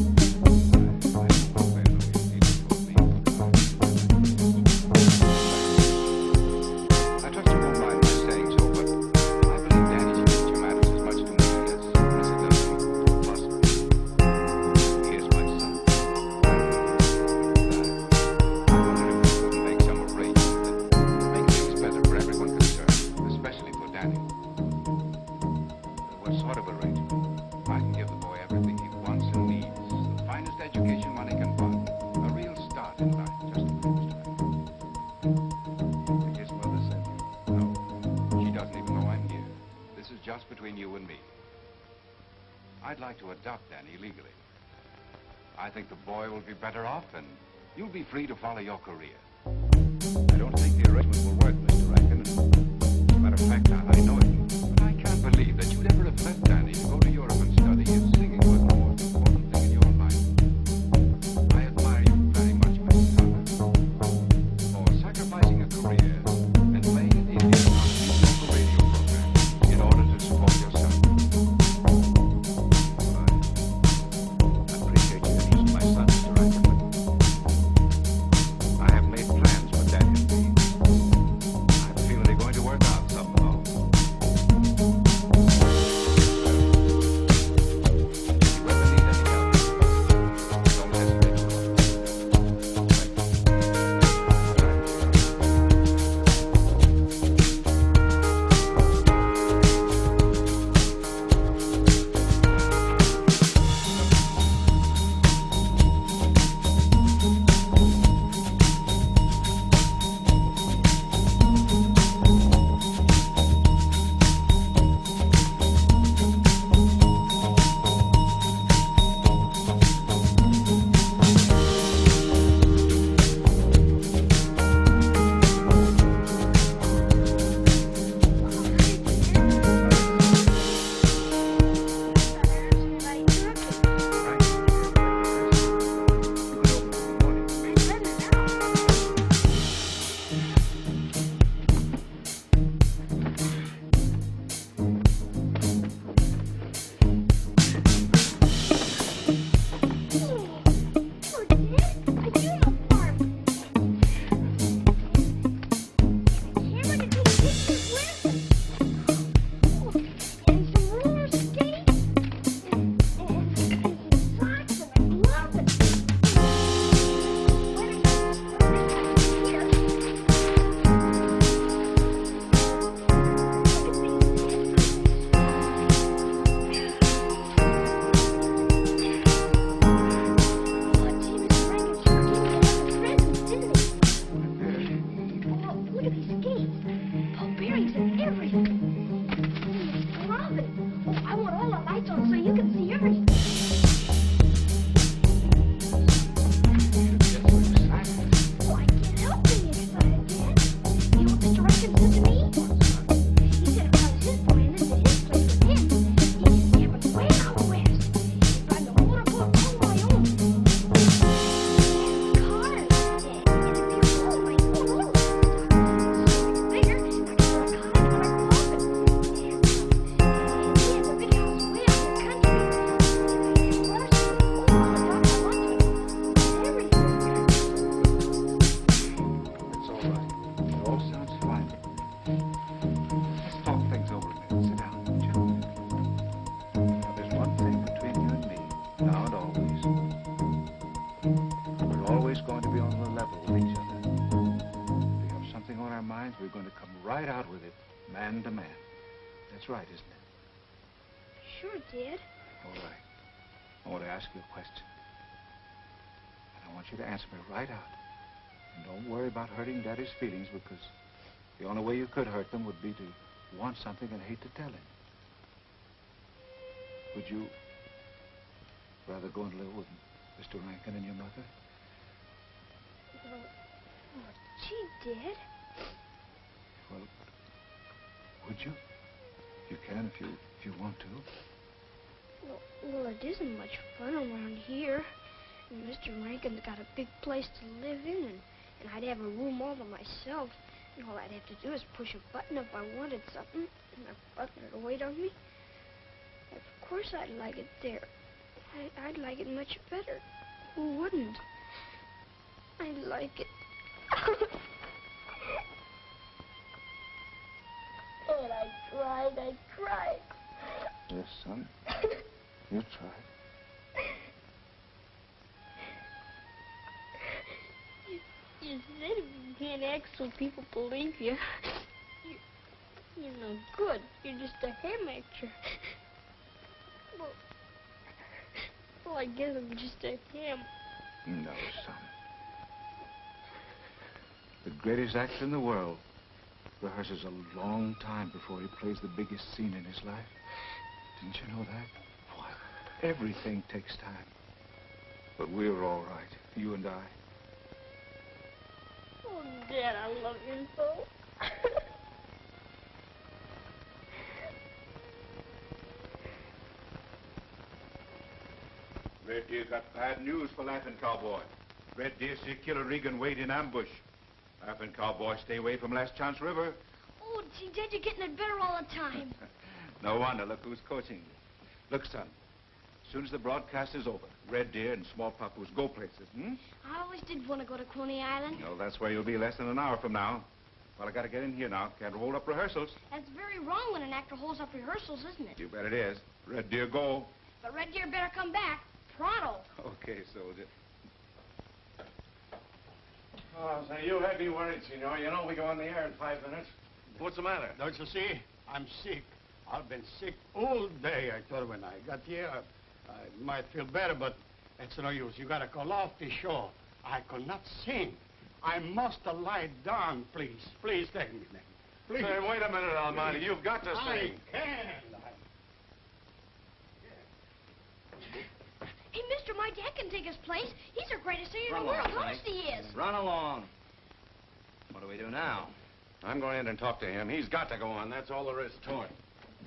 I trust you won't mind my saying so, but I believe Danny's future matters as much to me as it does to possibly. He is my son. I wonder if we couldn't make some arrangement that make things better for everyone concerned, especially for Danny. What sort of arrangement? I can give the boy everything he wants and needs, the finest education money can buy, a real start in life, just a minute. His mother said, no, she doesn't even know I'm here. This is just between you and me. I'd like to adopt Danny legally. I think the boy will be better off, and you'll be free to follow your career. I don't think the arrangement will work, Mr. Rankin. As a matter of fact, I know it. But I can't believe that you'd ever have left Danny to go to Europe and study if singing was the most important thing in your life. I admire you very much, Mr. Carter, for sacrificing a career and playing in India on a local radio program in order to support your son. I appreciate you using my son, Mr. Rankin, but I have made plans for Danny and me. minds, we're going to come right out with it, man to man. That's right, isn't it? Sure, Dad. All right. I want to ask you a question. And I want you to answer me right out. And don't worry about hurting Daddy's feelings, because the only way you could hurt them would be to want something and hate to tell him. Would you rather go and live with Mr. Rankin and your mother? Oh, gee, Dad. Well, would you? You can if you want to. Well, it isn't much fun around here. And Mr. Rankin's got a big place to live in, and I'd have a room all to myself. And all I'd have to do is push a button if I wanted something, and the button would wait on me. Of course I'd like it there. I'd like it much better. Who wouldn't? I'd like it. And I tried. Yes, son. You tried. You said if you can't act so people believe you, you're no good. You're just a ham actor. Well, I guess I'm just a ham. No, son. The greatest actor in the world rehearses a long time before he plays the biggest scene in his life. Didn't you know that? Why, everything takes time. But we're all right, you and I. Oh, Dad, I love you so. Red Deer got bad news for Laughing Cowboy. Red Deer see Killer Regan wait in ambush. Laughing Cowboy stay away from Last Chance River. Oh, gee, Dad, you're getting it better all the time. No wonder. Look who's coaching you. Look, son. As soon as the broadcast is over, Red Deer and Small Papoose go places, I always did want to go to Coney Island. No, that's where you'll be less than an hour from now. Well, I gotta get in here now. Can't hold up rehearsals. That's very wrong when an actor holds up rehearsals, isn't it? You bet it is. Red Deer, go. But Red Deer better come back. Pronto. Okay, soldier. Oh, so you had me worried, senor. You know we go on the air in 5 minutes. What's the matter? Don't you see? I'm sick. I've been sick all day. I thought when I got here, I might feel better, but it's no use. You gotta call off the show. I could not sing. I must lie down, please. Please take me then. Please. Say, wait a minute, Almighty. You've got to sing. I can. Hey, mister, my dad can take his place. He's the greatest singer in the world. Of course he is. Run along. What do we do now? I'm going in and talk to him. He's got to go on. That's all there is to it.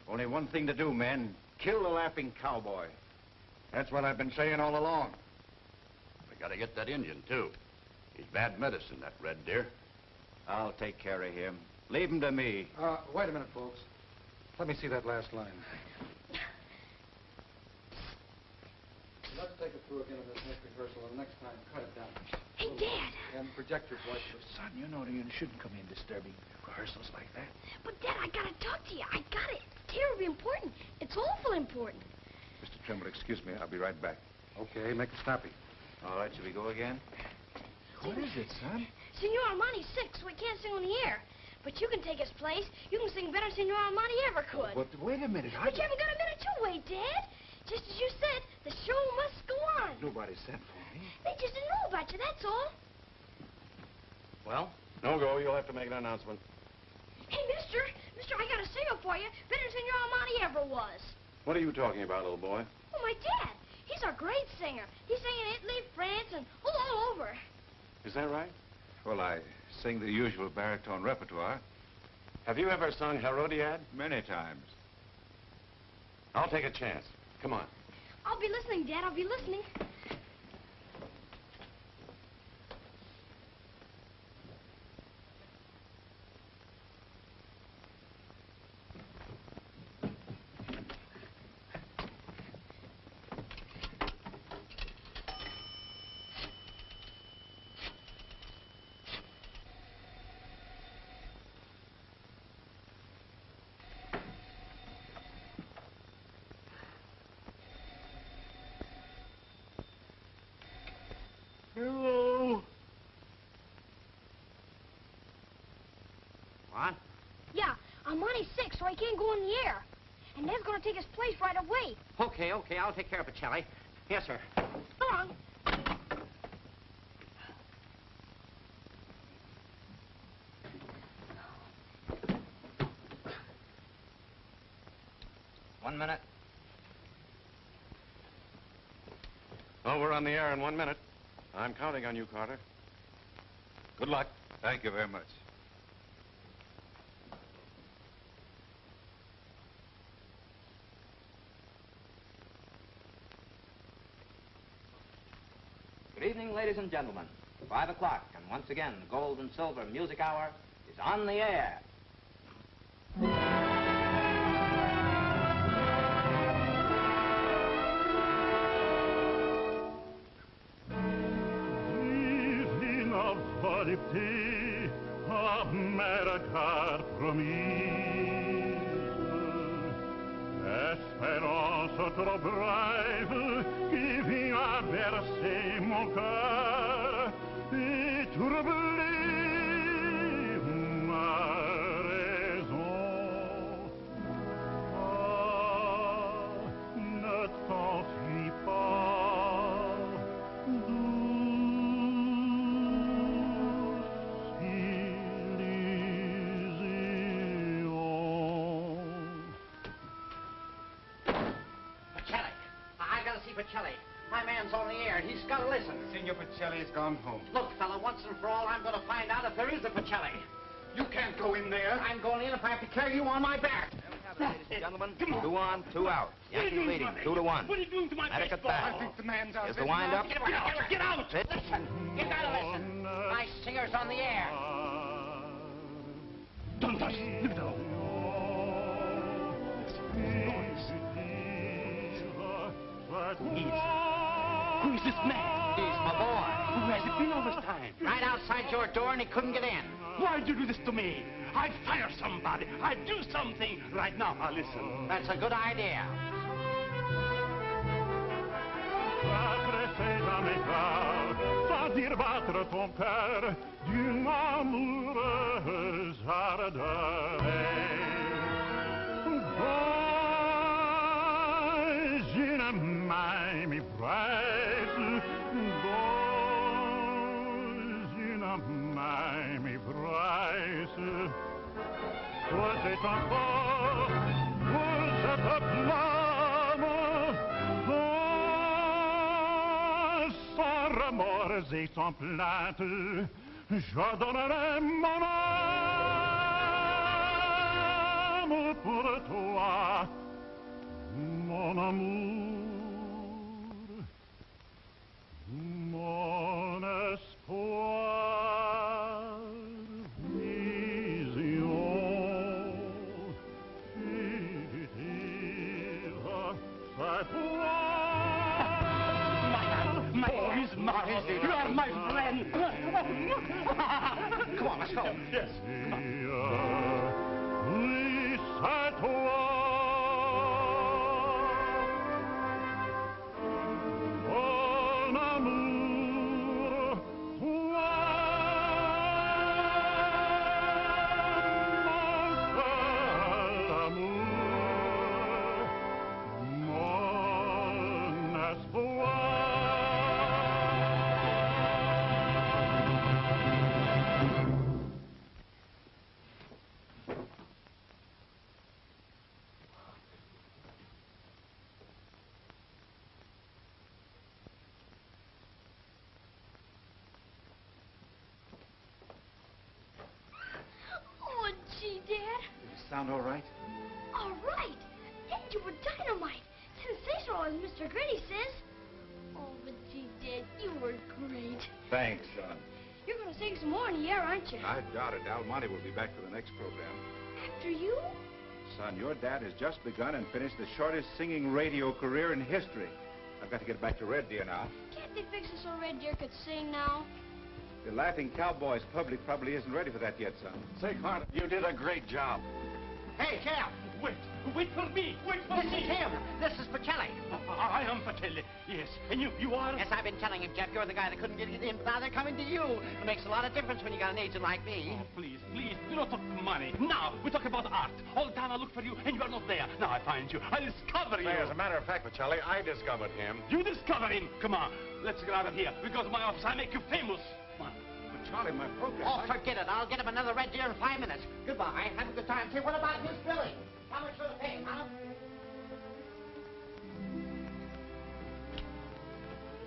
Only one thing to do, men. Kill the Laughing Cowboy. That's what I've been saying all along. We gotta get that Indian, too. He's bad medicine, that Red Deer. I'll take care of him. Leave him to me. Wait a minute, folks. Let me see that last line. Let's take it through again in this next rehearsal, and next time, cut it down. Hey, Dad. And project your voice. Son, you know you shouldn't come in disturbing rehearsals like that. But, Dad, I gotta talk to you. I got it. It's terribly important. It's awful important. Mr. Trimble, excuse me. I'll be right back. Okay, make it snappy. All right, shall we go again? What is it, son? Senor Armani's sick, so he can't sing on the air. But you can take his place. You can sing better than Senor Armani ever could. But wait a minute. But you haven't got a minute to wait, Dad. Just as you said, the show must go on. Nobody sent for me. They just didn't know about you, that's all. Well, no go. You'll have to make an announcement. Hey, mister, I got a singer for you. Better than Senor Armani ever was. What are you talking about, little boy? Oh, my dad. He's a great singer. He sang in Italy, France, and all over. Is that right? Well, I sing the usual baritone repertoire. Have you ever sung Herodiad? Many times. I'll take a chance. Come on. I'll be listening, Dad. I'll be listening. What? Yeah, Monty's sick, so he can't go in the air. And Ned's gonna take his place right away. Okay, I'll take care of Pacelli. Yes, sir. Come on. 1 minute. Oh, we're on the air in 1 minute. I'm counting on you, Carter. Good luck. Thank you very much. Good evening, ladies and gentlemen. 5 o'clock, and once again, the Gold and Silver Music Hour is on the air. Volupté, America promise, espérance trop brève qui vient bercer mon cœur et troubler ma raison. Ah, ne t'enfuis pas, Pacelli. My man's on the air. He's got to listen. Senor Pacelli's gone home. Look, fella, once and for all, I'm going to find out if there is a Pacelli. You can't go in there. I'm going in if I have to carry you on my back. There we have it, ladies and gentlemen. 2 on, 2 out. Yankees leading 2-1. What are you doing to my Medic at baseball? bat. I think the man's out. Here's the wind-up. Get out! Listen. You got to listen. My singer's on the air. Don't touch. Leave it alone. Who's this man? He's my boy. Who has it been all this time? Right outside your door, and he couldn't get in. Why'd you do this to me? I'd fire somebody. I'd do something. Right now, now listen. That's a good idea. Sacré jamais tard, sans dire battre ton cœur d'une amoureuse ardeur. Dans une main m'ivresse, dans une main m'ivresse, toi c'est encore pour cette flamme, sans remords et sans plainte, je donnerai mon âme pour toi, mon amour, mon espoir, vision fugitive, c'est toi. He's mine. You are my friend. Come on, let's go. Yes. Oui, c'est toi. Mon amour, toi. Mon seul amour, mon espoir. Oh, gee, Dad. Sound all right? All right. And you were dynamite. Sensational, as Mr. Gritty says. Oh, but gee, Dad, you were great. Thanks, son. You're going to sing some more in the air, aren't you? I doubt it. Al Monte will be back for the next program. After you? Son, your dad has just begun and finished the shortest singing radio career in history. I've got to get back to Red Deer now. Can't they fix it so Red Deer could sing now? The Laughing Cowboys public probably isn't ready for that yet, son. Say, Carter, you did a great job. Hey, Jeff! Wait for me! Wait for me! This is him! This is Pacelli! I am Pacelli, yes. And you are? Yes, I've been telling him, Jeff, you're the guy that couldn't get in, but now they're coming to you. It makes a lot of difference when you got an agent like me. Oh, please, do not talk money. Now, we talk about art. All the time I look for you, and you are not there. Now I find you. I discover you. Say, as a matter of fact, Pacelli, I discovered him. You discover him? Come on, let's get out of here. We go to my office. I make you famous. Come on. Charlie, my program. Oh, forget it. I'll get him another Red Deer in 5 minutes. Goodbye. Have a good time. Say, what about his billing? How much will it pay, huh?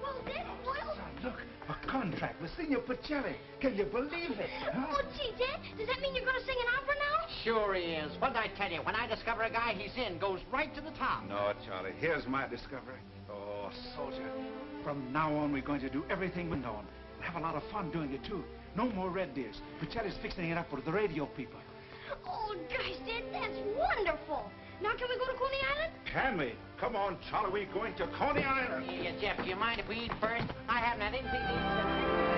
Well, Dad, well... Look, a contract with Signor Pacelli. Can you believe it? Huh? Oh, gee, Dad, does that mean you're going to sing an opera now? Sure he is. What did I tell you? When I discover a guy, he's in. Goes right to the top. No, Charlie. Here's my discovery. Oh, soldier. From now on, we're going to do everything we know. Have a lot of fun doing it, too. No more Red Deers. Pacelli's fixing it up for the radio people. Oh, gosh, Dad, that's wonderful. Now, can we go to Coney Island? Can we? Come on, Charlie. We're going to Coney Island. Hey, Jeff, do you mind if we eat first? I haven't had anything to eat since...